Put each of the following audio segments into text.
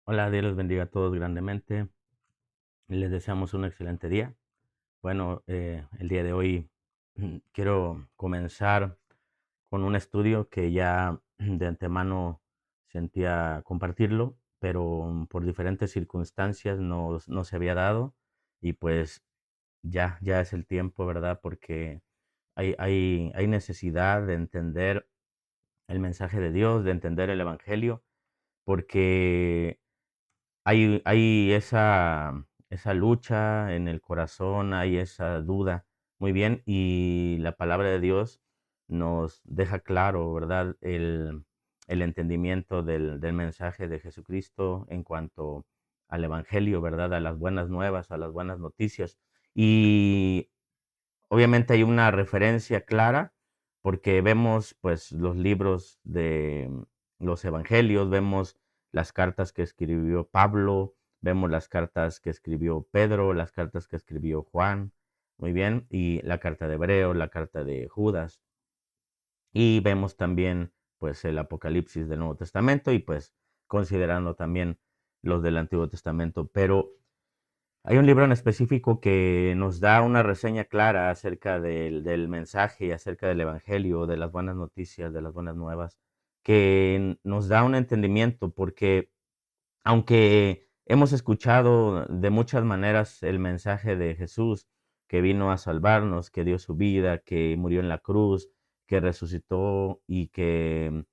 Hola, Dios los bendiga a todos grandemente. Les deseamos un excelente día. Bueno, el día de hoy quiero comenzar con un estudio que ya de antemano sentía compartirlo, pero por diferentes circunstancias no se había dado y pues ya es el tiempo, ¿verdad? Porque hay necesidad de entender el mensaje de Dios, de entender el Evangelio, porque hay esa lucha en el corazón, hay esa duda. Muy bien, y la palabra de Dios nos deja claro, ¿verdad? El entendimiento del mensaje de Jesucristo en cuanto al Evangelio, ¿verdad? A las buenas nuevas, a las buenas noticias. Y obviamente hay una referencia clara porque vemos pues los libros de los evangelios, vemos las cartas que escribió Pablo, vemos las cartas que escribió Pedro, las cartas que escribió Juan, muy bien, y la carta de Hebreo, la carta de Judas, y vemos también pues el Apocalipsis del Nuevo Testamento y pues considerando también los del Antiguo Testamento, pero hay un libro en específico que nos da una reseña clara acerca del mensaje, acerca del evangelio, de las buenas noticias, de las buenas nuevas, que nos da un entendimiento, porque aunque hemos escuchado de muchas maneras el mensaje de Jesús, que vino a salvarnos, que dio su vida, que murió en la cruz, que resucitó y que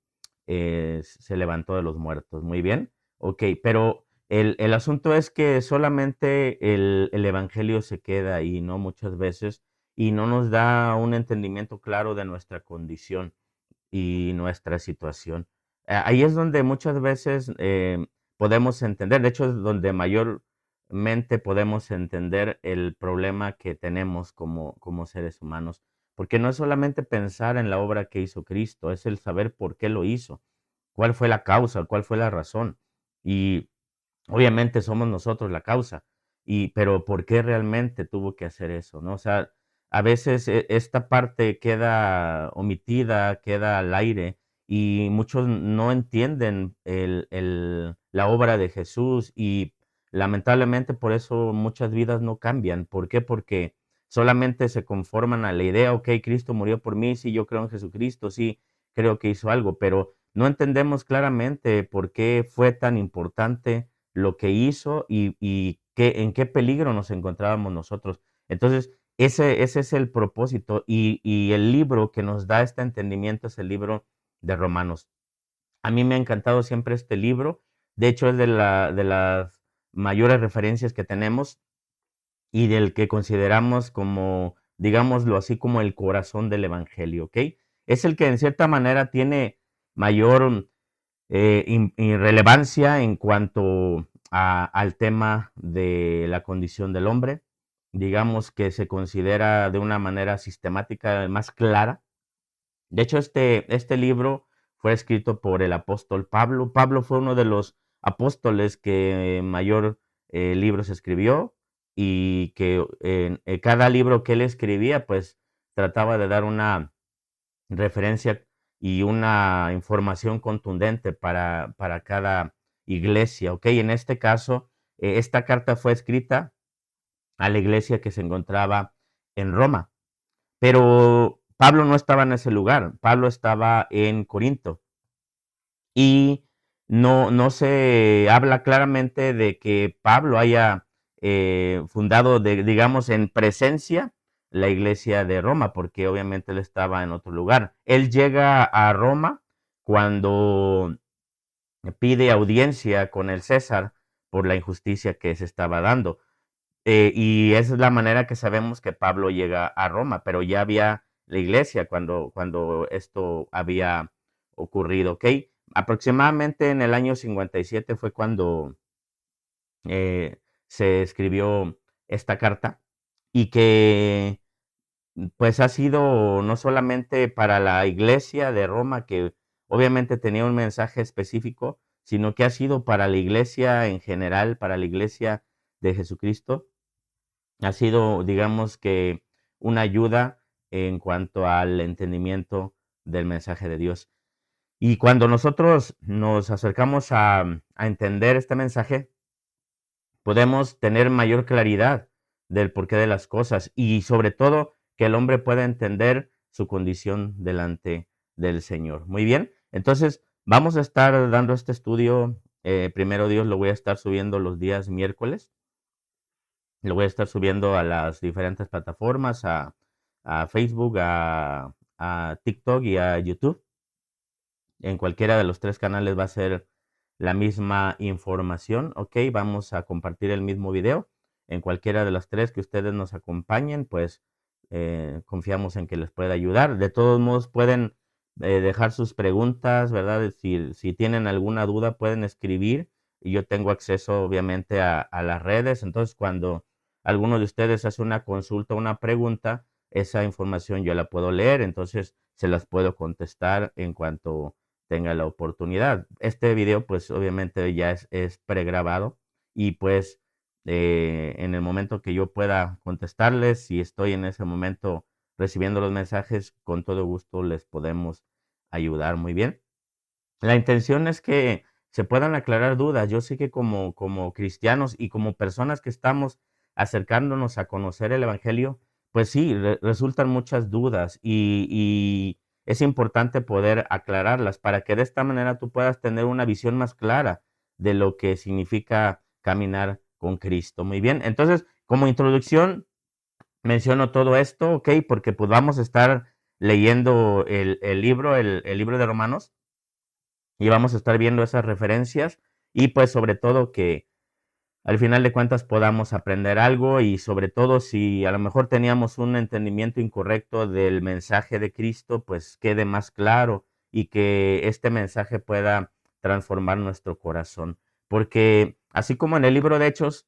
se levantó de los muertos. Muy bien, ok, pero el asunto es que solamente el Evangelio se queda ahí, ¿no? Muchas veces y no nos da un entendimiento claro de nuestra condición y nuestra situación. Ahí es donde muchas veces podemos entender, de hecho es donde mayormente podemos entender el problema que tenemos como seres humanos, porque no es solamente pensar en la obra que hizo Cristo, es el saber por qué lo hizo, cuál fue la causa, cuál fue la razón. Y obviamente somos nosotros la causa, pero ¿por qué realmente tuvo que hacer eso, no? O sea, a veces esta parte queda omitida, queda al aire y muchos no entienden la obra de Jesús y lamentablemente por eso muchas vidas no cambian. ¿Por qué? Porque solamente se conforman a la idea, ok, Cristo murió por mí, sí, yo creo en Jesucristo, sí, creo que hizo algo, pero no entendemos claramente por qué fue tan importante lo que hizo y en qué peligro nos encontrábamos nosotros. Entonces, ese es el propósito y el libro que nos da este entendimiento es el libro de Romanos. A mí me ha encantado siempre este libro. De hecho, es de las mayores referencias que tenemos y del que consideramos como, digámoslo así, como el corazón del Evangelio, ¿ok? Es el que en cierta manera tiene mayor irrelevancia en cuanto al tema de la condición del hombre. Digamos que se considera de una manera sistemática más clara. De hecho, este libro fue escrito por el apóstol Pablo. Pablo fue uno de los apóstoles que mayor libros escribió y que en cada libro que él escribía, pues trataba de dar una referencia y una información contundente para cada iglesia, ¿ok? En este caso, esta carta fue escrita a la iglesia que se encontraba en Roma, pero Pablo no estaba en ese lugar, Pablo estaba en Corinto y no se habla claramente de que Pablo haya fundado, digamos, en presencia la iglesia de Roma, porque obviamente él estaba en otro lugar. Él llega a Roma cuando pide audiencia con el César por la injusticia que se estaba dando. Y esa es la manera que sabemos que Pablo llega a Roma, pero ya había la iglesia cuando esto había ocurrido, ¿ok? Aproximadamente en el año 57 fue cuando se escribió esta carta y que pues ha sido no solamente para la iglesia de Roma, que obviamente tenía un mensaje específico, sino que ha sido para la iglesia en general, para la iglesia de Jesucristo. Ha sido, digamos que, una ayuda en cuanto al entendimiento del mensaje de Dios. Y cuando nosotros nos acercamos a entender este mensaje, podemos tener mayor claridad del porqué de las cosas y sobre todo que el hombre pueda entender su condición delante del Señor. Muy bien, entonces vamos a estar dando este estudio, primero Dios lo voy a estar subiendo los días miércoles, lo voy a estar subiendo a las diferentes plataformas, a Facebook, a TikTok y a YouTube. En cualquiera de los tres canales va a ser la misma información, ¿ok? Vamos a compartir el mismo video. En cualquiera de las tres que ustedes nos acompañen, pues confiamos en que les pueda ayudar. De todos modos, pueden dejar sus preguntas, ¿verdad? Si tienen alguna duda, pueden escribir. Y yo tengo acceso, obviamente, a las redes. Entonces, cuando alguno de ustedes hace una consulta, una pregunta, esa información yo la puedo leer. Entonces, se las puedo contestar en cuanto tenga la oportunidad. Este video pues obviamente ya es pregrabado y pues en el momento que yo pueda contestarles, si estoy en ese momento recibiendo los mensajes, con todo gusto les podemos ayudar muy bien. La intención es que se puedan aclarar dudas. Yo sé que como cristianos y como personas que estamos acercándonos a conocer el Evangelio, pues sí, resultan muchas dudas y es importante poder aclararlas para que de esta manera tú puedas tener una visión más clara de lo que significa caminar con Cristo. Muy bien, entonces como introducción menciono todo esto, ¿ok? Porque pues vamos a estar leyendo el libro de Romanos y vamos a estar viendo esas referencias y pues sobre todo que al final de cuentas podamos aprender algo y sobre todo si a lo mejor teníamos un entendimiento incorrecto del mensaje de Cristo, pues quede más claro y que este mensaje pueda transformar nuestro corazón. Porque así como en el libro de Hechos,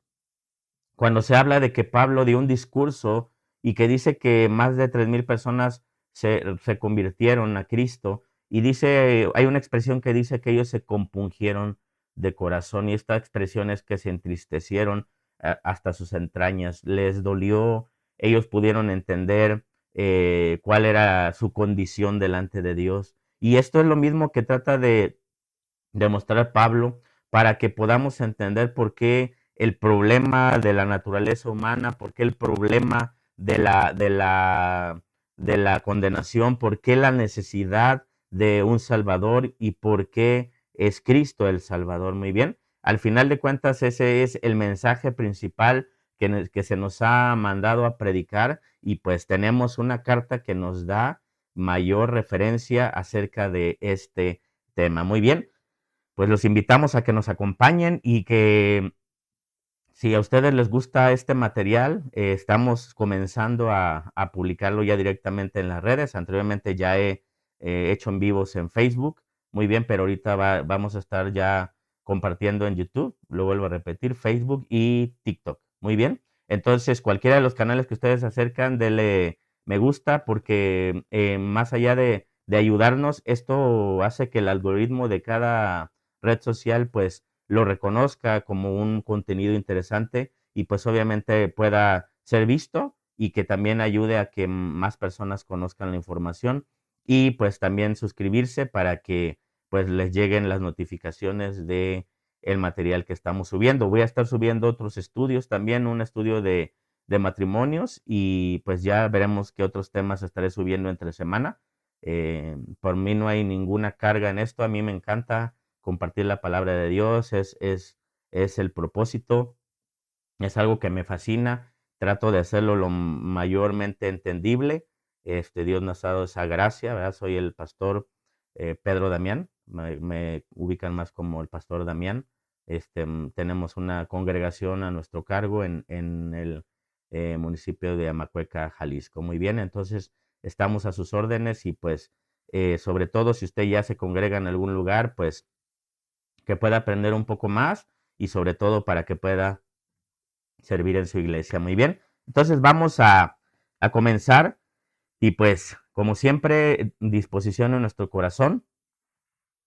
cuando se habla de que Pablo dio un discurso y que dice que más de 3,000 personas se convirtieron a Cristo, y dice, hay una expresión que dice que ellos se compungieron de corazón, y esta expresión es que se entristecieron hasta sus entrañas, les dolió, ellos pudieron entender cuál era su condición delante de Dios. Y esto es lo mismo que trata de demostrar Pablo para que podamos entender por qué el problema de la naturaleza humana, por qué el problema de la condenación, por qué la necesidad de un Salvador y por qué es Cristo el Salvador. Muy bien. Al final de cuentas, ese es el mensaje principal que se nos ha mandado a predicar y pues tenemos una carta que nos da mayor referencia acerca de este tema. Muy bien, pues los invitamos a que nos acompañen y que si a ustedes les gusta este material, estamos comenzando a publicarlo ya directamente en las redes. Anteriormente ya he hecho en vivos en Facebook, muy bien, pero ahorita vamos a estar ya compartiendo en YouTube, lo vuelvo a repetir, Facebook y TikTok. Muy bien, entonces cualquiera de los canales que ustedes se acercan, denle me gusta porque más allá de ayudarnos, esto hace que el algoritmo de cada red social pues lo reconozca como un contenido interesante y pues obviamente pueda ser visto y que también ayude a que más personas conozcan la información y pues también suscribirse para que pues les lleguen las notificaciones de el material que estamos subiendo. Voy a estar subiendo otros estudios también, un estudio de matrimonios y pues ya veremos qué otros temas estaré subiendo entre semana. Por mí no hay ninguna carga en esto, a mí me encanta compartir la palabra de Dios, es el propósito, es algo que me fascina, trato de hacerlo lo mayormente entendible. Dios nos ha dado esa gracia, ¿verdad? Soy el pastor Pedro Damián, me ubican más como el pastor Damián. Tenemos una congregación a nuestro cargo en el municipio de Amacueca, Jalisco. Muy bien, entonces estamos a sus órdenes y pues sobre todo si usted ya se congrega en algún lugar, pues que pueda aprender un poco más y sobre todo para que pueda servir en su iglesia. Muy bien, entonces vamos a comenzar y pues como siempre disposición en nuestro corazón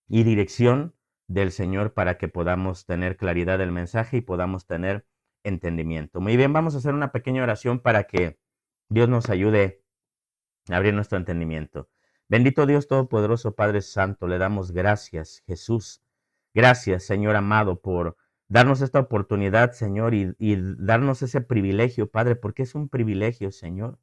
y dirección del Señor para que podamos tener claridad del mensaje y podamos tener entendimiento. Muy bien, vamos a hacer una pequeña oración para que Dios nos ayude a abrir nuestro entendimiento. Bendito Dios Todopoderoso, Padre Santo, le damos gracias, Jesús. Gracias, Señor amado, por darnos esta oportunidad, Señor, y darnos ese privilegio, Padre, porque es un privilegio, Señor.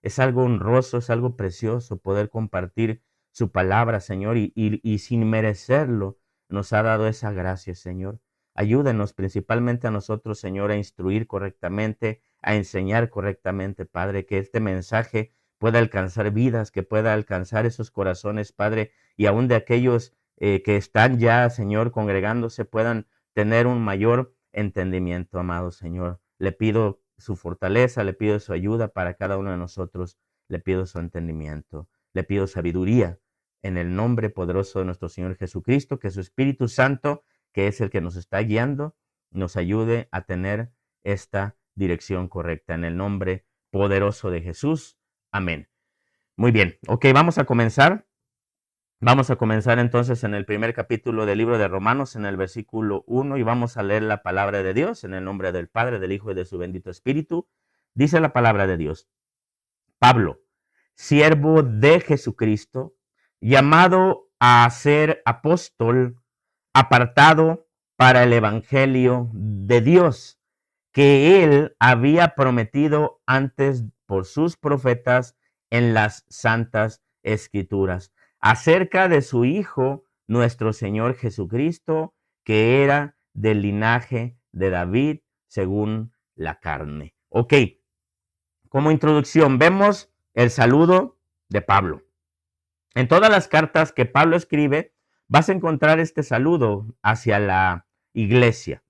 Es algo honroso, es algo precioso poder compartir su palabra, Señor, y sin merecerlo nos ha dado esa gracia, Señor. Ayúdenos principalmente a nosotros, Señor, a instruir correctamente, a enseñar correctamente, Padre, que este mensaje pueda alcanzar vidas, que pueda alcanzar esos corazones, Padre, y aún de aquellos que están ya, Señor, congregándose, puedan tener un mayor entendimiento, amado Señor. Le pido su fortaleza, le pido su ayuda para cada uno de nosotros, le pido su entendimiento, le pido sabiduría en el nombre poderoso de nuestro Señor Jesucristo, que su Espíritu Santo, que es el que nos está guiando, nos ayude a tener esta dirección correcta. En el nombre poderoso de Jesús. Amén. Muy bien, ok, vamos a comenzar. Vamos a comenzar entonces en el primer capítulo del libro de Romanos, en el versículo 1, y vamos a leer la palabra de Dios en el nombre del Padre, del Hijo y de su bendito Espíritu. Dice la palabra de Dios: Pablo, siervo de Jesucristo, llamado a ser apóstol, apartado para el Evangelio de Dios, que él había prometido antes por sus profetas en las santas escrituras, acerca de su Hijo, nuestro Señor Jesucristo, que era del linaje de David según la carne. Ok, como introducción, vemos el saludo de Pablo. En todas las cartas que Pablo escribe, vas a encontrar este saludo hacia la iglesia.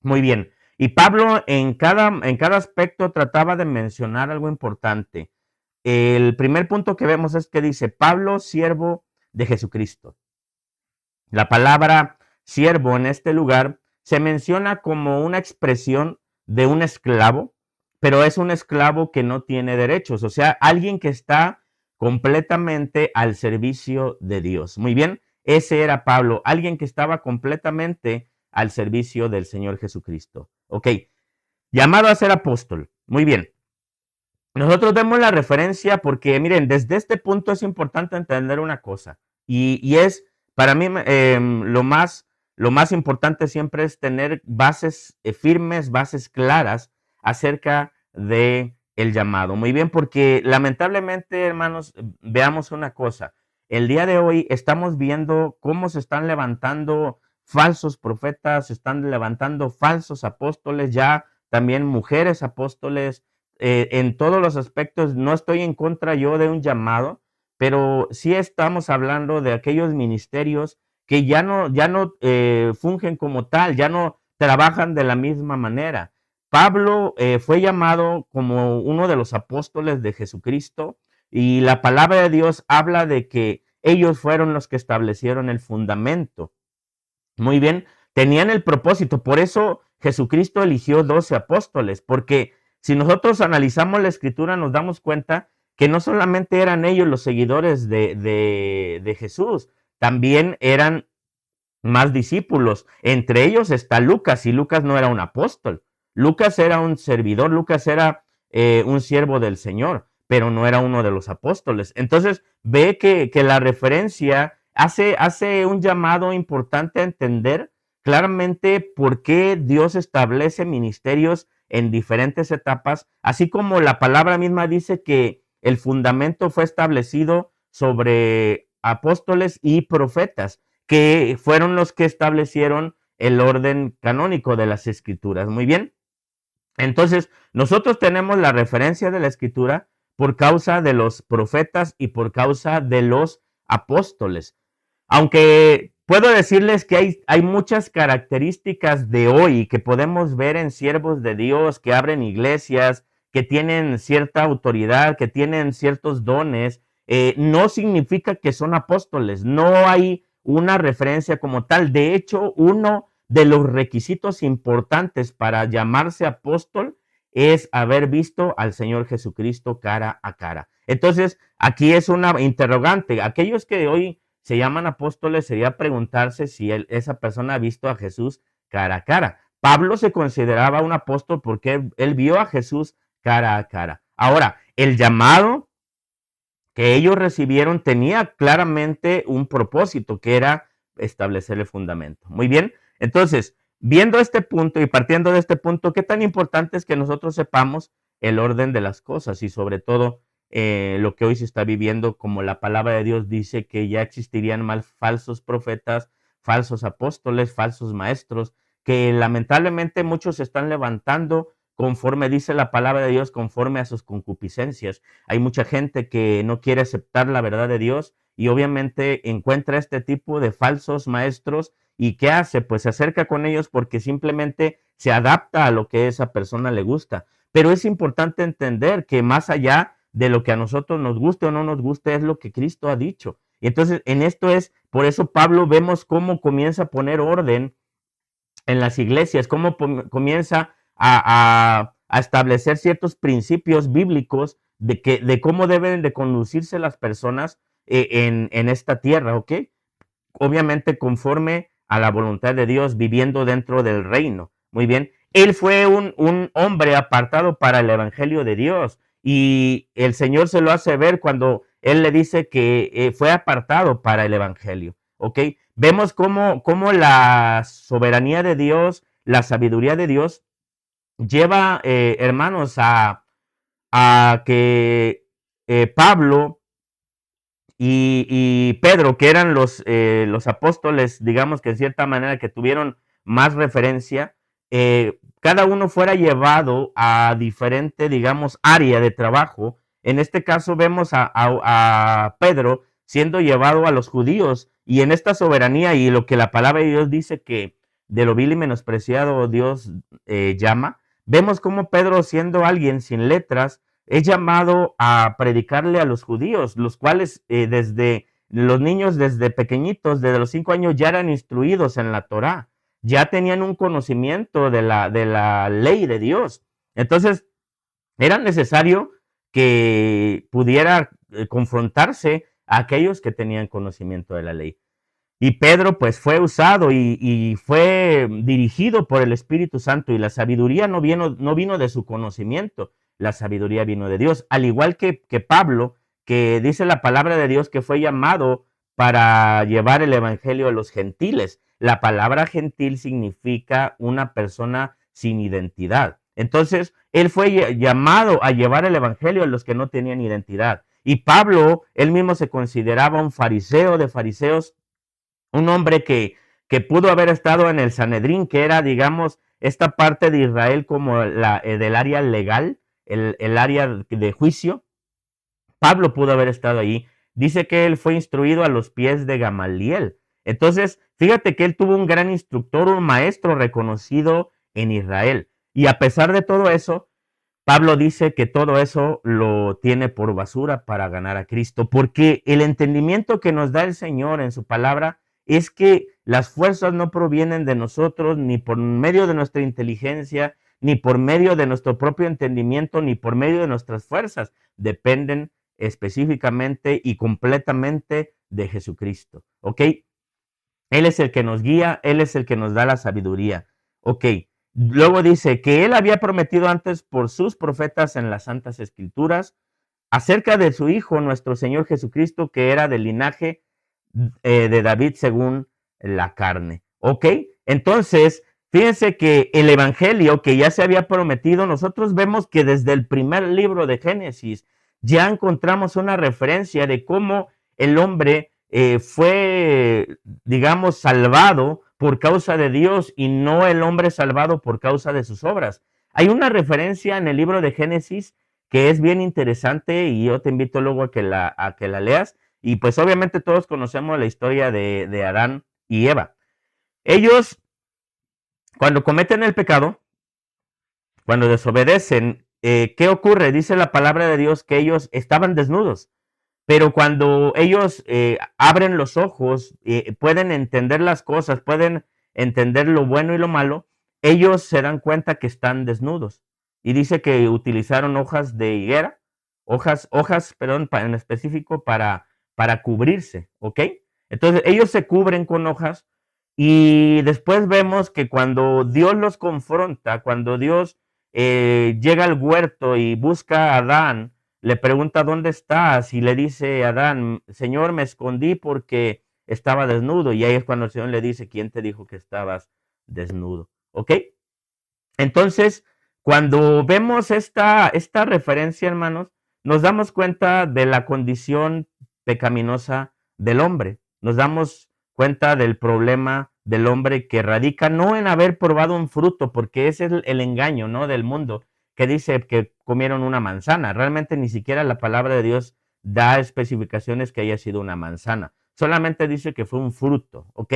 Muy bien. Y Pablo en cada aspecto trataba de mencionar algo importante. El primer punto que vemos es que dice: Pablo, siervo de Jesucristo. La palabra siervo en este lugar se menciona como una expresión de un esclavo, pero es un esclavo que no tiene derechos, o sea, alguien que está completamente al servicio de Dios. Muy bien, ese era Pablo, alguien que estaba completamente al servicio del Señor Jesucristo. Ok, llamado a ser apóstol. Muy bien. Nosotros vemos la referencia porque, miren, desde este punto es importante entender una cosa, y es, para mí, lo más importante siempre es tener bases firmes, bases claras acerca de el llamado. Muy bien, porque lamentablemente, hermanos, veamos una cosa. El día de hoy estamos viendo cómo se están levantando falsos profetas, se están levantando falsos apóstoles, ya también mujeres apóstoles, en todos los aspectos. No estoy en contra yo de un llamado, pero sí estamos hablando de aquellos ministerios que ya no fungen como tal, ya no trabajan de la misma manera. Pablo fue llamado como uno de los apóstoles de Jesucristo, y la palabra de Dios habla de que ellos fueron los que establecieron el fundamento. Muy bien, tenían el propósito, por eso Jesucristo eligió 12 apóstoles, porque si nosotros analizamos la escritura nos damos cuenta que no solamente eran ellos los seguidores de Jesús, también eran más discípulos. Entre ellos está Lucas, y Lucas no era un apóstol. Lucas era un servidor, Lucas era un siervo del Señor, pero no era uno de los apóstoles. Entonces ve que la referencia hace un llamado importante a entender claramente por qué Dios establece ministerios en diferentes etapas, así como la palabra misma dice que el fundamento fue establecido sobre apóstoles y profetas, que fueron los que establecieron el orden canónico de las escrituras. Muy bien. Entonces, nosotros tenemos la referencia de la escritura por causa de los profetas y por causa de los apóstoles. Aunque puedo decirles que hay muchas características de hoy que podemos ver en siervos de Dios que abren iglesias, que tienen cierta autoridad, que tienen ciertos dones, no significa que son apóstoles. No hay una referencia como tal. De hecho, uno de los requisitos importantes para llamarse apóstol es haber visto al Señor Jesucristo cara a cara. Entonces, aquí es una interrogante. Aquellos que hoy se llaman apóstoles, sería preguntarse si esa persona ha visto a Jesús cara a cara. Pablo se consideraba un apóstol porque él vio a Jesús cara a cara. Ahora, el llamado que ellos recibieron tenía claramente un propósito, que era establecer el fundamento. Muy bien, entonces, viendo este punto y partiendo de este punto, ¿qué tan importante es que nosotros sepamos el orden de las cosas y sobre todo lo que hoy se está viviendo, como la palabra de Dios dice que ya existirían mal falsos profetas, falsos apóstoles, falsos maestros, que lamentablemente muchos se están levantando conforme dice la palabra de Dios, conforme a sus concupiscencias. Hay mucha gente que no quiere aceptar la verdad de Dios y obviamente encuentra este tipo de falsos maestros y ¿qué hace? Pues se acerca con ellos porque simplemente se adapta a lo que a esa persona le gusta. Pero es importante entender que más allá de lo que a nosotros nos guste o no nos guste es lo que Cristo ha dicho. Y entonces en esto es, por eso Pablo vemos cómo comienza a poner orden en las iglesias, cómo comienza a establecer ciertos principios bíblicos de cómo deben de conducirse las personas en esta tierra, ¿ok? Obviamente conforme a la voluntad de Dios, viviendo dentro del reino. Muy bien. Él fue un hombre apartado para el evangelio de Dios y el Señor se lo hace ver cuando él le dice que fue apartado para el evangelio. ¿Ok? Vemos cómo la soberanía de Dios, la sabiduría de Dios lleva, hermanos, a que Pablo y Pedro, que eran los apóstoles, digamos que en cierta manera que tuvieron más referencia, cada uno fuera llevado a diferente, digamos, área de trabajo. En este caso vemos a Pedro siendo llevado a los judíos y en esta soberanía y lo que la palabra de Dios dice que de lo vil y menospreciado Dios llama, vemos como Pedro siendo alguien sin letras, es llamado a predicarle a los judíos, los cuales desde los niños, desde pequeñitos, desde los 5 años, ya eran instruidos en la Torá, ya tenían un conocimiento de la ley de Dios. Entonces, era necesario que pudiera confrontarse a aquellos que tenían conocimiento de la ley. Y Pedro pues fue usado y fue dirigido por el Espíritu Santo y la sabiduría no vino de su conocimiento, la sabiduría vino de Dios, al igual que Pablo, que dice la palabra de Dios que fue llamado para llevar el Evangelio a los gentiles. La palabra gentil significa una persona sin identidad. Entonces, él fue llamado a llevar el Evangelio a los que no tenían identidad. Y Pablo, él mismo se consideraba un fariseo de fariseos, un hombre que pudo haber estado en el Sanedrín, que era, digamos, esta parte de Israel como del área legal, el área de juicio. Pablo pudo haber estado ahí. Dice que él fue instruido a los pies de Gamaliel. Entonces, fíjate que él tuvo un gran instructor, un maestro reconocido en Israel. Y a pesar de todo eso, Pablo dice que todo eso lo tiene por basura para ganar a Cristo, porque el entendimiento que nos da el Señor en su palabra es que las fuerzas no provienen de nosotros, ni por medio de nuestra inteligencia, ni por medio de nuestro propio entendimiento, ni por medio de nuestras fuerzas. Dependen específicamente y completamente de Jesucristo. ¿Ok? Él es el que nos guía, Él es el que nos da la sabiduría. Ok. Luego dice que Él había prometido antes por sus profetas en las Santas Escrituras acerca de su Hijo, nuestro Señor Jesucristo, que era del linaje de David según la carne. ¿Ok? Entonces, fíjense que el Evangelio que ya se había prometido, nosotros vemos que desde el primer libro de Génesis ya encontramos una referencia de cómo el hombre fue, digamos, salvado por causa de Dios y no el hombre salvado por causa de sus obras. Hay una referencia en el libro de Génesis que es bien interesante y yo te invito luego a que la leas. Y pues obviamente todos conocemos la historia de Adán y Eva. Ellos, cuando cometen el pecado, cuando desobedecen, ¿qué ocurre? Dice la palabra de Dios que ellos estaban desnudos. Pero cuando ellos abren los ojos, pueden entender las cosas, pueden entender lo bueno y lo malo, ellos se dan cuenta que están desnudos. Y dice que utilizaron hojas de higuera, perdón, en específico para cubrirse, ¿ok? Entonces ellos se cubren con hojas y después vemos que cuando Dios los confronta, cuando Dios llega al huerto y busca a Adán, le pregunta ¿dónde estás? Y le dice Adán, Señor, me escondí porque estaba desnudo. Y ahí es cuando el Señor le dice, ¿quién te dijo que estabas desnudo? ¿Ok? Entonces, cuando vemos esta referencia, hermanos, nos damos cuenta de la condición pecaminosa del hombre. Nos damos cuenta del problema del hombre que radica no en haber probado un fruto, porque ese es el engaño, ¿no?, del mundo, que dice que comieron una manzana. Realmente ni siquiera la palabra de Dios da especificaciones que haya sido una manzana. Solamente dice que fue un fruto, ¿ok?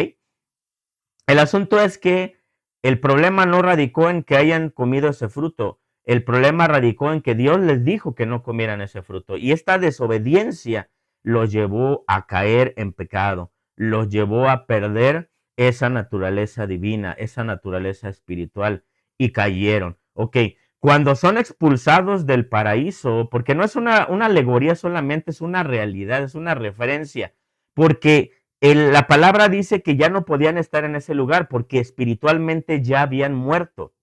El asunto es que el problema no radicó en que hayan comido ese fruto. El problema radicó en que Dios les dijo que no comieran ese fruto. Y esta desobediencia los llevó a caer en pecado, los llevó a perder esa naturaleza divina, esa naturaleza espiritual, y cayeron. Ok, cuando son expulsados del paraíso, porque no es una alegoría solamente, es una realidad, es una referencia, porque la palabra dice que ya no podían estar en ese lugar porque espiritualmente ya habían muerto.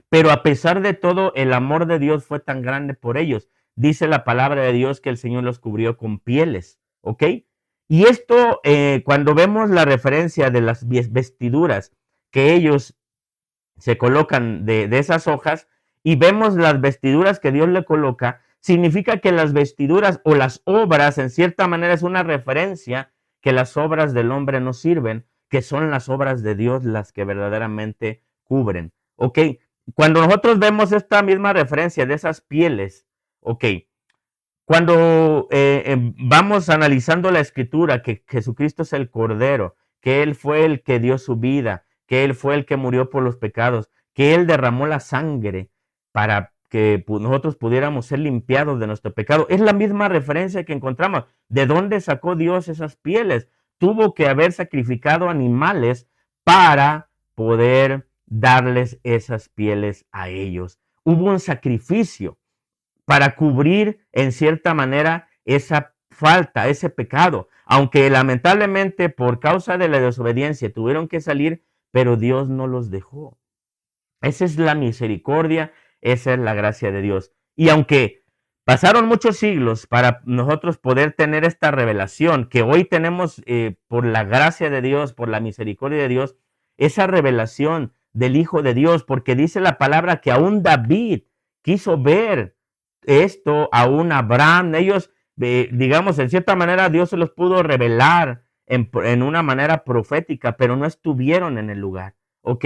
Pero a pesar de todo, el amor de Dios fue tan grande por ellos. Dice la palabra de Dios que el Señor los cubrió con pieles, ¿ok? Y esto, cuando vemos la referencia de las vestiduras que ellos se colocan de esas hojas y vemos las vestiduras que Dios le coloca, significa que las vestiduras o las obras, en cierta manera, es una referencia que las obras del hombre no sirven, que son las obras de Dios las que verdaderamente cubren. Ok, cuando nosotros vemos esta misma referencia de esas pieles, ok, cuando vamos analizando la escritura, que Jesucristo es el Cordero, que Él fue el que dio su vida, que Él fue el que murió por los pecados, que Él derramó la sangre para que nosotros pudiéramos ser limpiados de nuestro pecado. Es la misma referencia que encontramos. ¿De dónde sacó Dios esas pieles? Tuvo que haber sacrificado animales para poder darles esas pieles a ellos. Hubo un sacrificio para cubrir en cierta manera esa falta, ese pecado. Aunque lamentablemente por causa de la desobediencia tuvieron que salir, pero Dios no los dejó. Esa es la misericordia, esa es la gracia de Dios. Y aunque pasaron muchos siglos para nosotros poder tener esta revelación que hoy tenemos por la gracia de Dios, por la misericordia de Dios, esa revelación del Hijo de Dios, porque dice la palabra que aún David quiso ver esto, aún Abraham, ellos, digamos, en cierta manera Dios se los pudo revelar en una manera profética, pero no estuvieron en el lugar, ¿ok?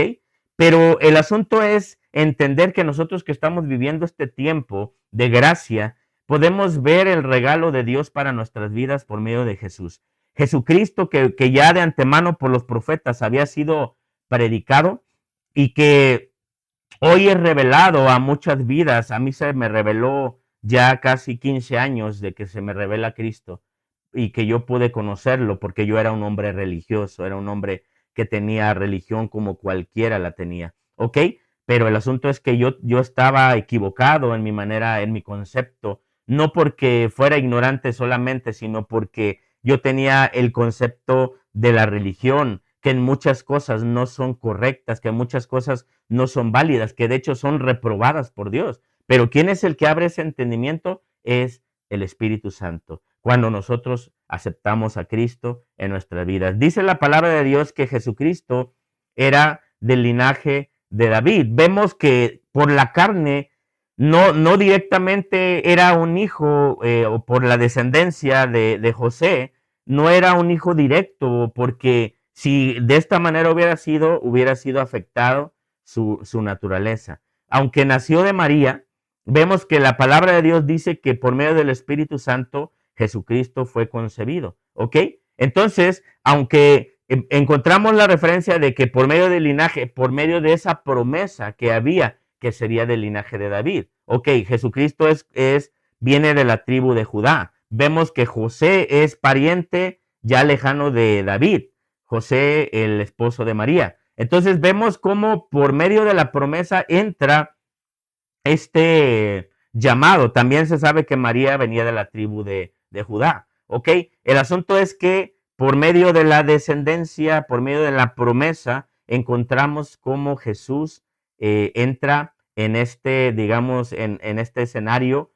Pero el asunto es entender que nosotros que estamos viviendo este tiempo de gracia, podemos ver el regalo de Dios para nuestras vidas por medio de Jesús. Jesucristo que ya de antemano por los profetas había sido predicado y que hoy es revelado a muchas vidas. A mí se me reveló ya casi 15 años de que se me revela Cristo y que yo pude conocerlo porque yo era un hombre religioso, era un hombre que tenía religión como cualquiera la tenía, ¿ok? Pero el asunto es que yo estaba equivocado en mi manera, en mi concepto, no porque fuera ignorante solamente, sino porque yo tenía el concepto de la religión, que en muchas cosas no son correctas, que en muchas cosas no son válidas, que de hecho son reprobadas por Dios. Pero ¿quién es el que abre ese entendimiento? Es el Espíritu Santo. Cuando nosotros aceptamos a Cristo en nuestras vidas. Dice la palabra de Dios que Jesucristo era del linaje de David. Vemos que por la carne no directamente era un hijo o por la descendencia de José, no era un hijo directo, porque si de esta manera hubiera sido afectado su naturaleza. Aunque nació de María, vemos que la palabra de Dios dice que por medio del Espíritu Santo Jesucristo fue concebido, ¿ok? Entonces, aunque encontramos la referencia de que por medio del linaje, por medio de esa promesa que había, que sería del linaje de David, ok, Jesucristo viene de la tribu de Judá. Vemos que José es pariente ya lejano de David, José el esposo de María. Entonces vemos cómo por medio de la promesa entra este llamado. También se sabe que María venía de la tribu de Judá. ¿Ok? El asunto es que por medio de la descendencia, por medio de la promesa, encontramos cómo Jesús entra en este, digamos, en este escenario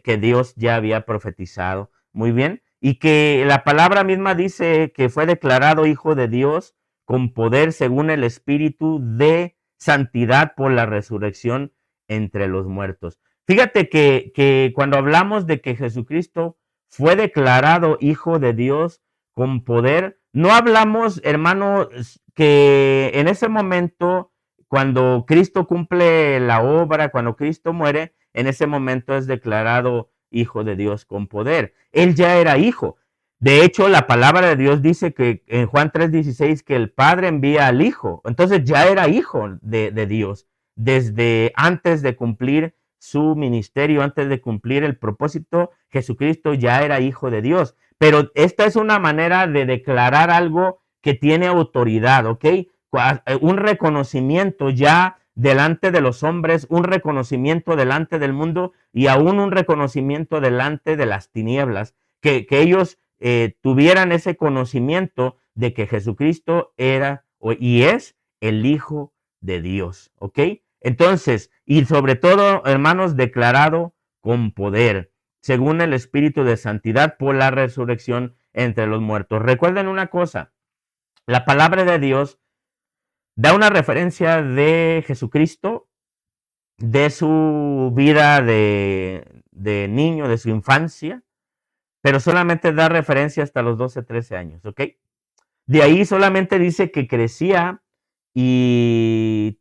que Dios ya había profetizado. Muy bien. Y que la palabra misma dice que fue declarado hijo de Dios con poder según el Espíritu de santidad por la resurrección entre los muertos. Fíjate que cuando hablamos de que Jesucristo fue declarado hijo de Dios con poder, no hablamos, hermano, que en ese momento, cuando Cristo cumple la obra, cuando Cristo muere, en ese momento es declarado hijo de Dios con poder. Él ya era hijo. De hecho, la palabra de Dios dice que en Juan 3:16 que el Padre envía al Hijo. Entonces ya era hijo de Dios desde antes de cumplir su ministerio, antes de cumplir el propósito. Jesucristo ya era hijo de Dios. Pero esta es una manera de declarar algo que tiene autoridad, ¿ok? Un reconocimiento ya delante de los hombres, un reconocimiento delante del mundo y aún un reconocimiento delante de las tinieblas, que ellos tuvieran ese conocimiento de que Jesucristo era y es el Hijo de Dios, ¿ok? Entonces, y sobre todo, hermanos, declarado con poder, según el Espíritu de Santidad por la resurrección entre los muertos. Recuerden una cosa, la palabra de Dios da una referencia de Jesucristo, de su vida de niño, de su infancia, pero solamente da referencia hasta los 12, 13 años, ¿ok? De ahí solamente dice que crecía y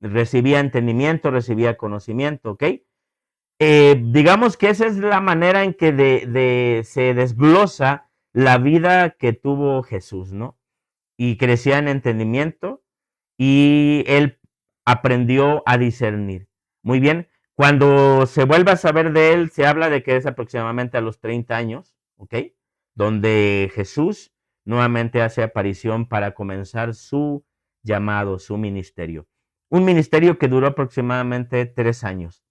recibía entendimiento, recibía conocimiento, ¿ok? Digamos que esa es la manera en que se desglosa la vida que tuvo Jesús, ¿no? Y crecía en entendimiento y él aprendió a discernir. Muy bien, cuando se vuelve a saber de él, se habla de que es aproximadamente a los 30 años, ¿ok? Donde Jesús nuevamente hace aparición para comenzar su llamado, su ministerio. Un ministerio que duró aproximadamente 3 años,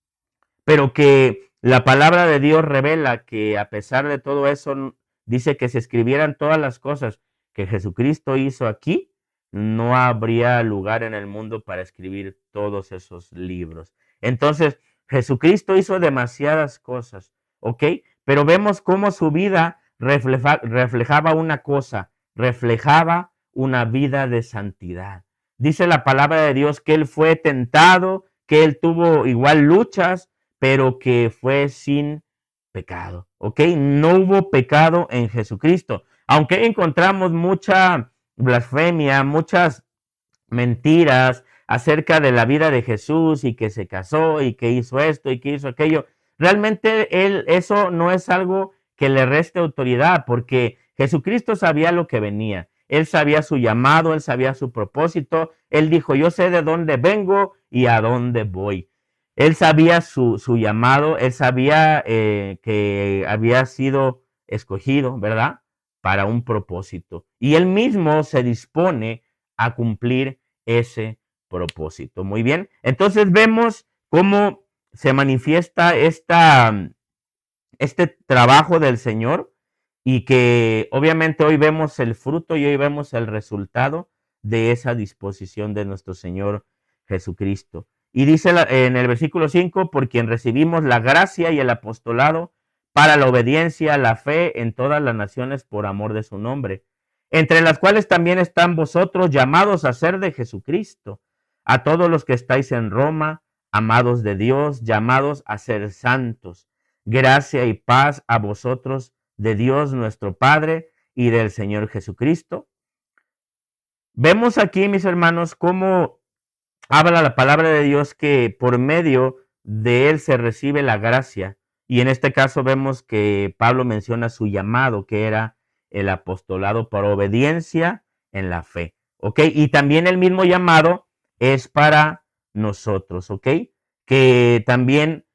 pero que la palabra de Dios revela que a pesar de todo eso, dice que si escribieran todas las cosas que Jesucristo hizo aquí, no habría lugar en el mundo para escribir todos esos libros. Entonces, Jesucristo hizo demasiadas cosas, ¿ok? Pero vemos cómo su vida reflejaba una cosa, reflejaba una vida de santidad. Dice la palabra de Dios que él fue tentado, que él tuvo igual luchas, pero que fue sin pecado, ¿ok? No hubo pecado en Jesucristo. Aunque encontramos mucha blasfemia, muchas mentiras acerca de la vida de Jesús y que se casó y que hizo esto y que hizo aquello. Realmente eso no es algo que le reste autoridad, porque Jesucristo sabía lo que venía. Él sabía su llamado, él sabía su propósito. Él dijo, yo sé de dónde vengo y a dónde voy. Él sabía su llamado, él sabía que había sido escogido, ¿verdad? Para un propósito. Y él mismo se dispone a cumplir ese propósito. Muy bien. Entonces vemos cómo se manifiesta este trabajo del Señor y que obviamente hoy vemos el fruto y hoy vemos el resultado de esa disposición de nuestro Señor Jesucristo. Y dice en el versículo 5, por quien recibimos la gracia y el apostolado para la obediencia, la fe en todas las naciones por amor de su nombre, entre las cuales también están vosotros llamados a ser de Jesucristo, a todos los que estáis en Roma, amados de Dios, llamados a ser santos. Gracia y paz a vosotros de Dios nuestro Padre y del Señor Jesucristo. Vemos aquí, mis hermanos, cómo habla la palabra de Dios que por medio de él se recibe la gracia. Y en este caso vemos que Pablo menciona su llamado, que era el apostolado por obediencia en la fe. ¿Ok? Y también el mismo llamado es para nosotros. ¿Ok? Que también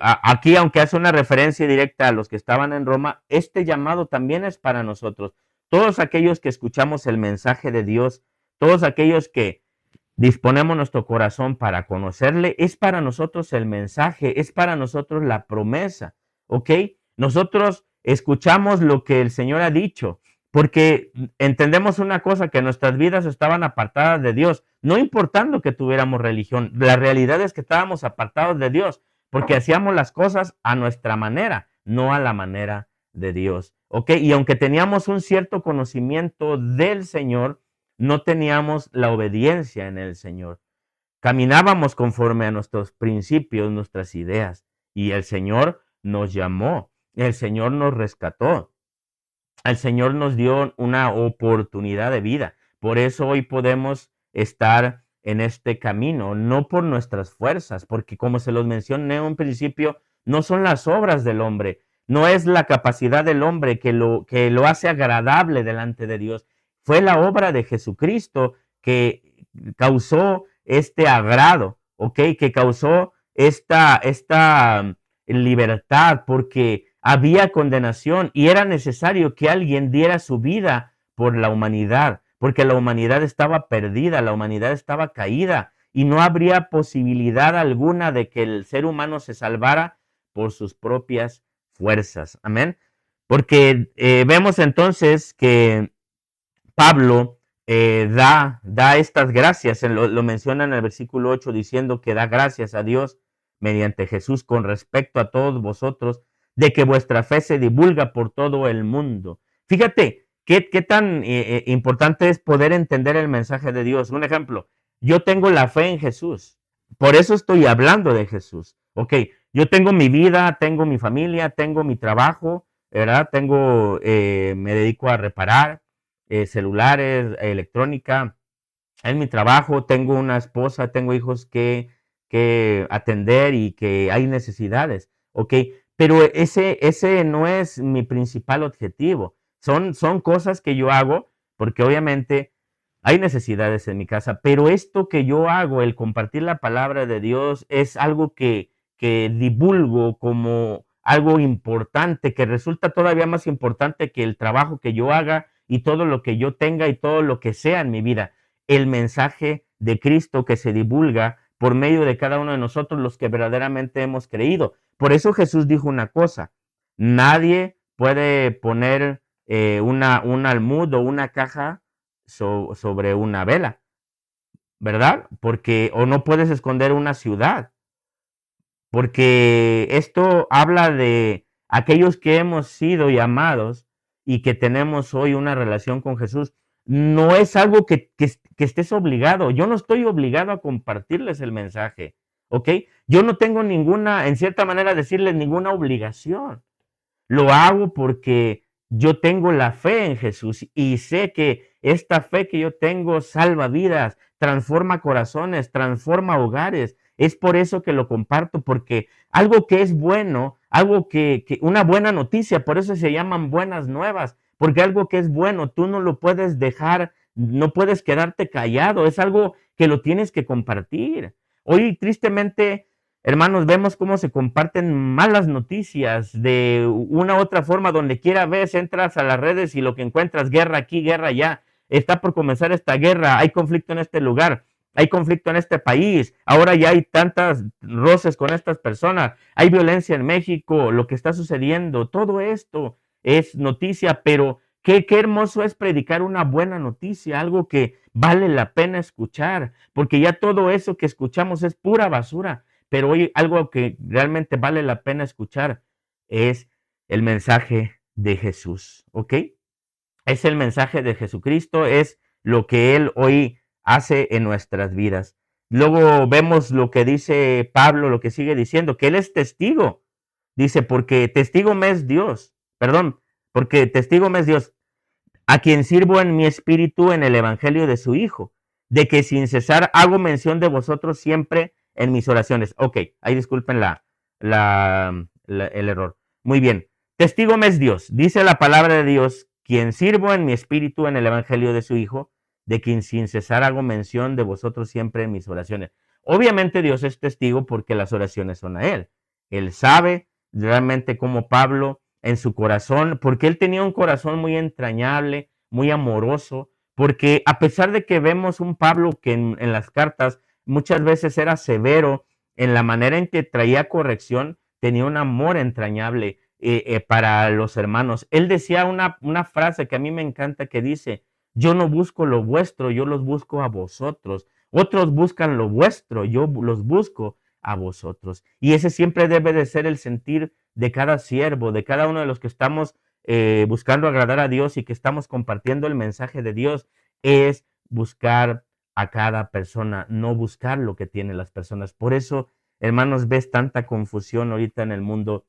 aquí, aunque hace una referencia directa a los que estaban en Roma, este llamado también es para nosotros. Todos aquellos que escuchamos el mensaje de Dios, todos aquellos que disponemos nuestro corazón para conocerle, es para nosotros el mensaje, es para nosotros la promesa, ¿ok? Nosotros escuchamos lo que el Señor ha dicho, porque entendemos una cosa, que nuestras vidas estaban apartadas de Dios, no importando que tuviéramos religión, la realidad es que estábamos apartados de Dios, porque hacíamos las cosas a nuestra manera, no a la manera de Dios. ¿Ok? Y aunque teníamos un cierto conocimiento del Señor, no teníamos la obediencia en el Señor. Caminábamos conforme a nuestros principios, nuestras ideas, y el Señor nos llamó, el Señor nos rescató, el Señor nos dio una oportunidad de vida. Por eso hoy podemos estar en este camino, no por nuestras fuerzas, porque como se los mencioné en un principio, no son las obras del hombre, no es la capacidad del hombre que lo hace agradable delante de Dios. Fue la obra de Jesucristo que causó este agrado, ¿ok? Que causó esta libertad, porque había condenación y era necesario que alguien diera su vida por la humanidad, porque la humanidad estaba perdida, la humanidad estaba caída y no habría posibilidad alguna de que el ser humano se salvara por sus propias fuerzas. Amén. Porque vemos entonces que Pablo da estas gracias, lo menciona en el versículo 8 diciendo que da gracias a Dios mediante Jesús con respecto a todos vosotros, de que vuestra fe se divulga por todo el mundo. Fíjate qué tan importante es poder entender el mensaje de Dios. Un ejemplo, yo tengo la fe en Jesús, por eso estoy hablando de Jesús. Ok, yo tengo mi vida, tengo mi familia, tengo mi trabajo, ¿verdad? Me dedico a reparar celulares, electrónica. En mi trabajo tengo una esposa, tengo hijos que atender y que hay necesidades, ¿ok? Pero ese no es mi principal objetivo. Son cosas que yo hago porque obviamente hay necesidades en mi casa, pero esto que yo hago, el compartir la palabra de Dios, es algo que divulgo como algo importante, que resulta todavía más importante que el trabajo que yo haga y todo lo que yo tenga y todo lo que sea en mi vida. El mensaje de Cristo que se divulga por medio de cada uno de nosotros, los que verdaderamente hemos creído. Por eso Jesús dijo una cosa: nadie puede poner un almud o una caja sobre una vela, ¿verdad? Porque, o no puedes esconder una ciudad, porque esto habla de aquellos que hemos sido llamados y que tenemos hoy una relación con Jesús. No es algo que estés obligado. Yo no estoy obligado a compartirles el mensaje, ¿ok? Yo no tengo ninguna, en cierta manera, decirles ninguna obligación. Lo hago porque yo tengo la fe en Jesús y sé que esta fe que yo tengo salva vidas, transforma corazones, transforma hogares. Es por eso que lo comparto, porque algo que es bueno, algo una buena noticia, por eso se llaman buenas nuevas, porque algo que es bueno, tú no lo puedes dejar, no puedes quedarte callado, es algo que lo tienes que compartir. Hoy, tristemente, hermanos, vemos cómo se comparten malas noticias de una u otra forma. Donde quiera ves, entras a las redes y lo que encuentras, guerra aquí, guerra allá. Está por comenzar esta guerra, hay conflicto en este lugar, hay conflicto en este país, ahora ya hay tantas roces con estas personas, hay violencia en México, lo que está sucediendo, todo esto es noticia, pero qué hermoso es predicar una buena noticia, algo que vale la pena escuchar, porque ya todo eso que escuchamos es pura basura. Pero hoy algo que realmente vale la pena escuchar es el mensaje de Jesús, ¿ok? Es el mensaje de Jesucristo, es lo que Él hoy hace en nuestras vidas. Luego vemos lo que dice Pablo, lo que sigue diciendo, que Él es testigo. Dice, porque testigo me es Dios, perdón, porque testigo me es Dios, a quien sirvo en mi espíritu en el evangelio de su Hijo, de que sin cesar hago mención de vosotros siempre en mis oraciones. Ok, ahí disculpen el error. Muy bien. Testigo me es Dios. Dice la palabra de Dios, quien sirvo en mi espíritu en el evangelio de su Hijo, de quien sin cesar hago mención de vosotros siempre en mis oraciones. Obviamente Dios es testigo porque las oraciones son a Él. Él sabe realmente cómo Pablo en su corazón, porque él tenía un corazón muy entrañable, muy amoroso, porque a pesar de que vemos un Pablo que en las cartas muchas veces era severo en la manera en que traía corrección, tenía un amor entrañable para los hermanos. Él decía una frase que a mí me encanta que dice, yo no busco lo vuestro, yo los busco a vosotros. Otros buscan lo vuestro, yo los busco. a vosotros. Y ese siempre debe de ser el sentir de cada siervo, de cada uno de los que estamos buscando agradar a Dios y que estamos compartiendo el mensaje de Dios, es buscar a cada persona, no buscar lo que tienen las personas. Por eso, hermanos, ves tanta confusión ahorita en el mundo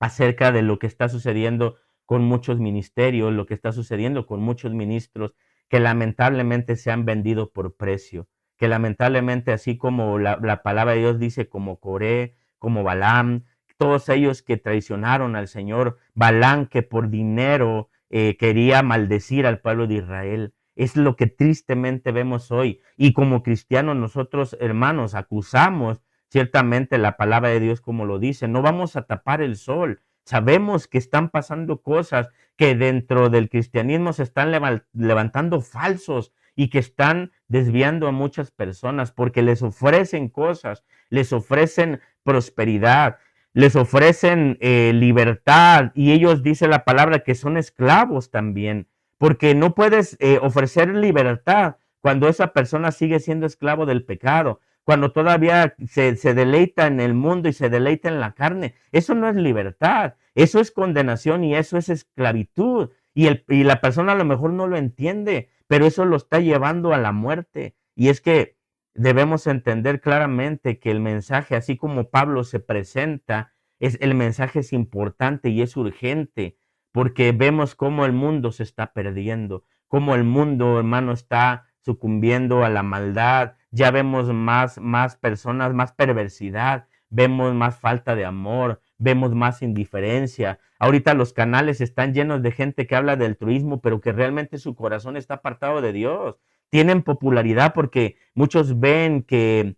acerca de lo que está sucediendo con muchos ministerios, lo que está sucediendo con muchos ministros que lamentablemente se han vendido por precio, que lamentablemente, así como la palabra de Dios dice, como Coré, como Balaam, todos ellos que traicionaron al Señor, Balaam que por dinero quería maldecir al pueblo de Israel. Es lo que tristemente vemos hoy. Y como cristianos nosotros, hermanos, acusamos ciertamente la palabra de Dios como lo dice. No vamos a tapar el sol. Sabemos que están pasando cosas, que dentro del cristianismo se están levantando falsos y que están desviando a muchas personas porque les ofrecen cosas, les ofrecen prosperidad, les ofrecen libertad y ellos, dice la palabra, que son esclavos también, porque no puedes ofrecer libertad cuando esa persona sigue siendo esclavo del pecado, cuando todavía se deleita en el mundo y se deleita en la carne. Eso no es libertad, eso es condenación y eso es esclavitud. Y la persona a lo mejor no lo entiende, pero eso lo está llevando a la muerte. Y es que debemos entender claramente que el mensaje, así como Pablo se presenta, el mensaje es importante y es urgente, porque vemos cómo el mundo se está perdiendo, cómo el mundo, hermano, está sucumbiendo a la maldad. Ya vemos más personas, más perversidad, vemos más falta de amor, vemos más indiferencia. Ahorita los canales están llenos de gente que habla del altruismo, pero que realmente su corazón está apartado de Dios. Tienen popularidad porque muchos ven que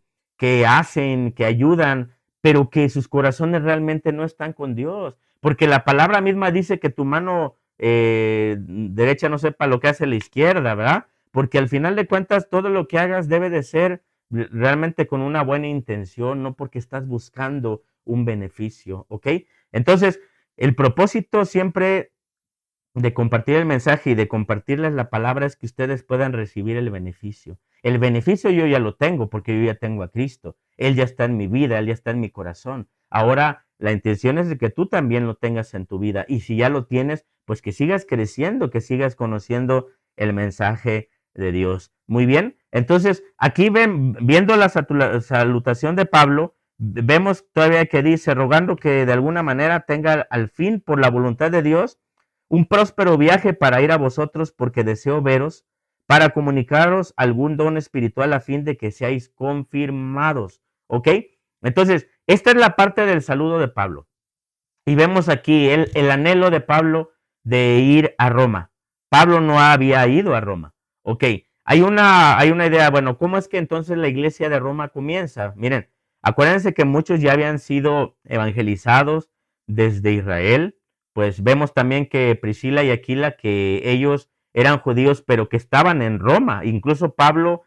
hacen, que ayudan, pero que sus corazones realmente no están con Dios. Porque la palabra misma dice que tu mano derecha no sepa lo que hace la izquierda, ¿verdad? Porque al final de cuentas todo lo que hagas debe de ser realmente con una buena intención, no porque estás buscando un beneficio, ¿ok? Entonces, el propósito siempre de compartir el mensaje y de compartirles la palabra es que ustedes puedan recibir el beneficio. El beneficio yo ya lo tengo porque yo ya tengo a Cristo. Él ya está en mi vida, Él ya está en mi corazón. Ahora la intención es de que tú también lo tengas en tu vida y si ya lo tienes, pues que sigas creciendo, que sigas conociendo el mensaje de Dios. Muy bien, entonces aquí viendo la salutación de Pablo, vemos todavía que dice, rogando que de alguna manera tenga al fin por la voluntad de Dios un próspero viaje para ir a vosotros porque deseo veros, para comunicaros algún don espiritual a fin de que seáis confirmados. ¿Ok? Entonces, esta es la parte del saludo de Pablo. Y vemos aquí el anhelo de Pablo de ir a Roma. Pablo no había ido a Roma. Ok, hay una idea, bueno, ¿cómo es que entonces la iglesia de Roma comienza? Miren, acuérdense que muchos ya habían sido evangelizados desde Israel, pues vemos también que Priscila y Aquila, que ellos eran judíos, pero que estaban en Roma. Incluso Pablo,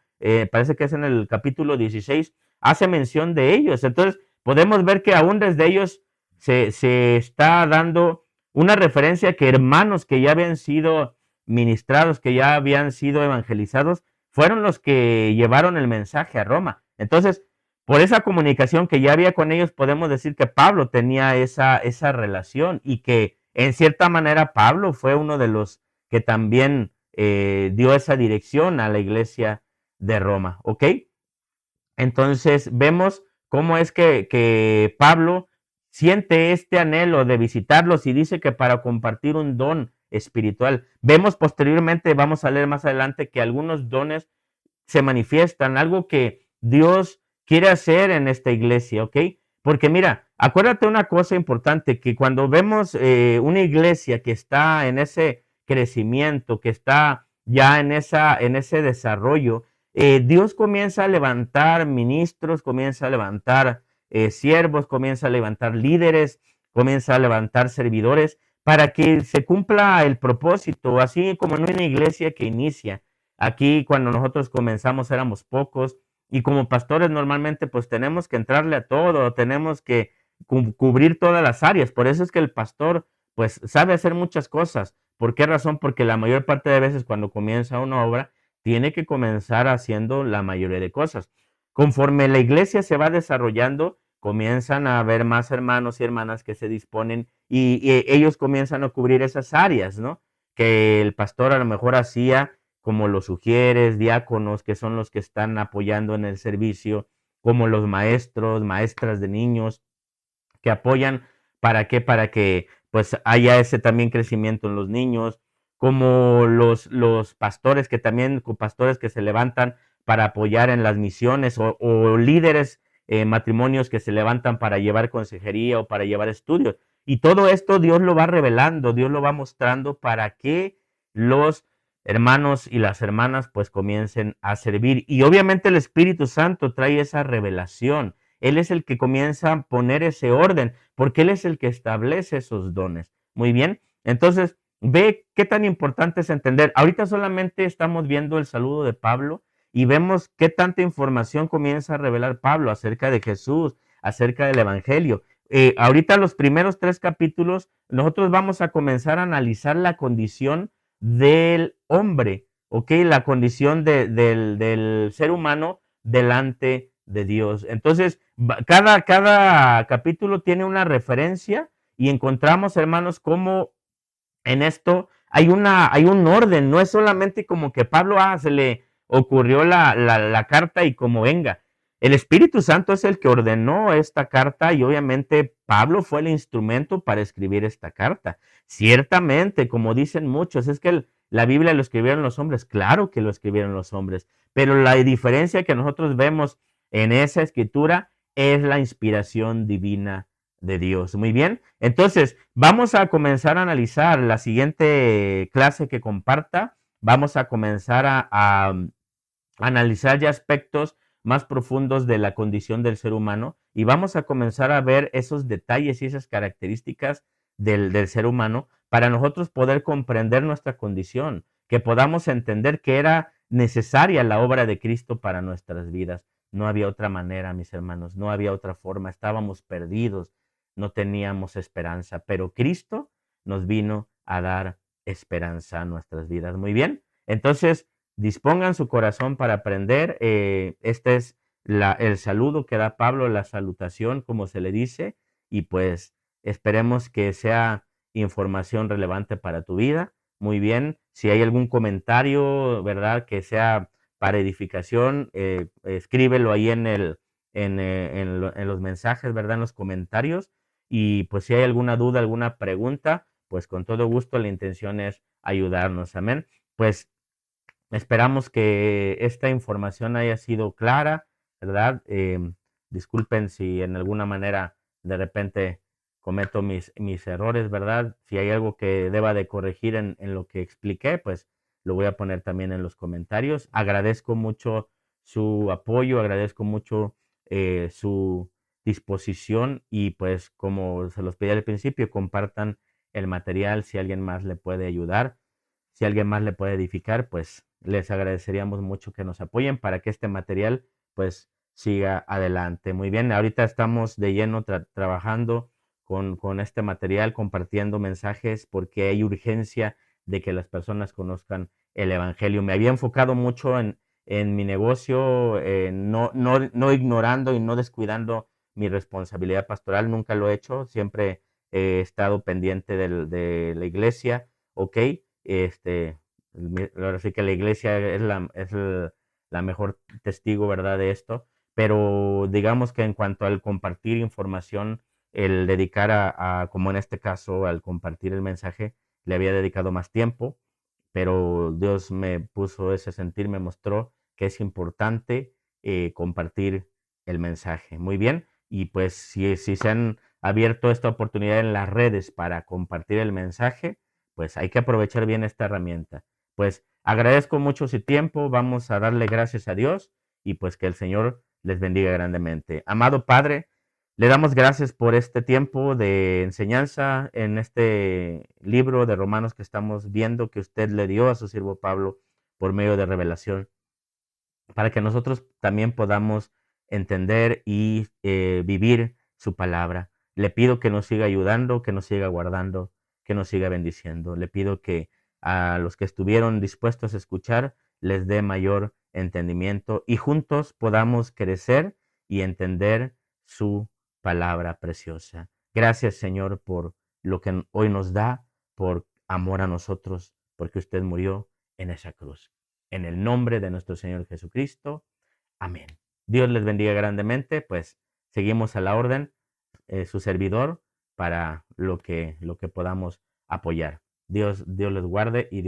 parece que es en el capítulo 16, hace mención de ellos. Entonces, podemos ver que aún desde ellos se está dando una referencia que hermanos que ya habían sido ministrados, que ya habían sido evangelizados, fueron los que llevaron el mensaje a Roma. Entonces, por esa comunicación que ya había con ellos, podemos decir que Pablo tenía esa relación y que en cierta manera Pablo fue uno de los que también dio esa dirección a la iglesia de Roma. ¿Ok? Entonces vemos cómo es que Pablo siente este anhelo de visitarlos y dice que para compartir un don espiritual. Vemos posteriormente, vamos a leer más adelante, que algunos dones se manifiestan, algo que Dios quiere hacer en esta iglesia, ¿ok? Porque mira, acuérdate una cosa importante, que cuando vemos una iglesia que está en ese crecimiento, que está ya en ese desarrollo, Dios comienza a levantar ministros, comienza a levantar siervos, comienza a levantar líderes, comienza a levantar servidores para que se cumpla el propósito, así como en una iglesia que inicia. Aquí cuando nosotros comenzamos éramos pocos y como pastores normalmente pues tenemos que entrarle a todo, tenemos que cubrir todas las áreas. Por eso es que el pastor pues sabe hacer muchas cosas. ¿Por qué razón? Porque la mayor parte de veces cuando comienza una obra tiene que comenzar haciendo la mayoría de cosas. conforme la iglesia se va desarrollando, comienzan a haber más hermanos y hermanas que se disponen y ellos comienzan a cubrir esas áreas, ¿no? Que el pastor a lo mejor hacía, como los sugieres, diáconos, que son los que están apoyando en el servicio, como los maestros, maestras de niños, que apoyan, ¿para qué? Para que pues haya ese también crecimiento en los niños, como los pastores que también, pastores que se levantan para apoyar en las misiones o líderes, matrimonios que se levantan para llevar consejería o para llevar estudios. Y todo esto Dios lo va revelando, Dios lo va mostrando para que los hermanos y las hermanas pues comiencen a servir. Y obviamente el Espíritu Santo trae esa revelación. Él es el que comienza a poner ese orden, porque Él es el que establece esos dones. Muy bien, entonces ve qué tan importante es entender. Ahorita solamente estamos viendo el saludo de Pablo y vemos qué tanta información comienza a revelar Pablo acerca de Jesús, acerca del Evangelio. Ahorita los primeros 3 capítulos, nosotros vamos a comenzar a analizar la condición del hombre, ¿ok? La condición del ser humano delante de Dios. Entonces, cada capítulo tiene una referencia y encontramos, hermanos, cómo en esto hay un orden, no es solamente como que Pablo se le ocurrió la carta y como venga. El Espíritu Santo es el que ordenó esta carta y obviamente Pablo fue el instrumento para escribir esta carta. Ciertamente, como dicen muchos, es que la Biblia lo escribieron los hombres, claro que lo escribieron los hombres, pero la diferencia que nosotros vemos en esa escritura es la inspiración divina de Dios. Muy bien, entonces vamos a comenzar a analizar la siguiente clase que comparta. Vamos a comenzar a analizar ya aspectos más profundos de la condición del ser humano y vamos a comenzar a ver esos detalles y esas características del ser humano para nosotros poder comprender nuestra condición, que podamos entender que era necesaria la obra de Cristo para nuestras vidas. No había otra manera, mis hermanos, no había otra forma, estábamos perdidos, no teníamos esperanza, pero Cristo nos vino a dar esperanza a nuestras vidas. Muy bien, entonces dispongan su corazón para aprender. Este es el saludo que da Pablo, la salutación, como se le dice, y pues esperemos que sea información relevante para tu vida. Muy bien, si hay algún comentario, ¿verdad? Que sea para edificación, escríbelo ahí en los mensajes, ¿verdad? En los comentarios. Y pues si hay alguna duda, alguna pregunta, pues con todo gusto la intención es ayudarnos. Amén. Pues esperamos que esta información haya sido clara, ¿verdad? Disculpen si en alguna manera de repente cometo mis errores, ¿verdad? Si hay algo que deba de corregir en lo que expliqué, pues lo voy a poner también en los comentarios. Agradezco mucho su apoyo, agradezco mucho su disposición y pues como se los pedí al principio, compartan el material si alguien más le puede ayudar. Si alguien más le puede edificar, pues les agradeceríamos mucho que nos apoyen para que este material pues siga adelante. Muy bien, ahorita estamos de lleno trabajando con este material, compartiendo mensajes porque hay urgencia de que las personas conozcan el Evangelio. Me había enfocado mucho en mi negocio, no ignorando y no descuidando mi responsabilidad pastoral, nunca lo he hecho, siempre he estado pendiente de la iglesia, ¿ok? Ahora sí que la iglesia la mejor testigo, ¿verdad? De esto, pero digamos que en cuanto al compartir información, el dedicar como en este caso, al compartir el mensaje, le había dedicado más tiempo, pero Dios me puso ese sentir, me mostró que es importante compartir el mensaje. Muy bien, y pues si se han abierto esta oportunidad en las redes para compartir el mensaje, pues hay que aprovechar bien esta herramienta. Pues agradezco mucho su tiempo, vamos a darle gracias a Dios y pues que el Señor les bendiga grandemente. Amado Padre, le damos gracias por este tiempo de enseñanza en este libro de Romanos que estamos viendo que usted le dio a su siervo Pablo por medio de revelación, para que nosotros también podamos entender y vivir su palabra. Le pido que nos siga ayudando, que nos siga guardando, que nos siga bendiciendo. Le pido que a los que estuvieron dispuestos a escuchar les dé mayor entendimiento y juntos podamos crecer y entender su palabra preciosa. Gracias, Señor, por lo que hoy nos da, por amor a nosotros, porque usted murió en esa cruz. En el nombre de nuestro Señor Jesucristo. Amén. Dios les bendiga grandemente, pues seguimos a la orden, su servidor, para lo que podamos apoyar. Dios les guarde y Dios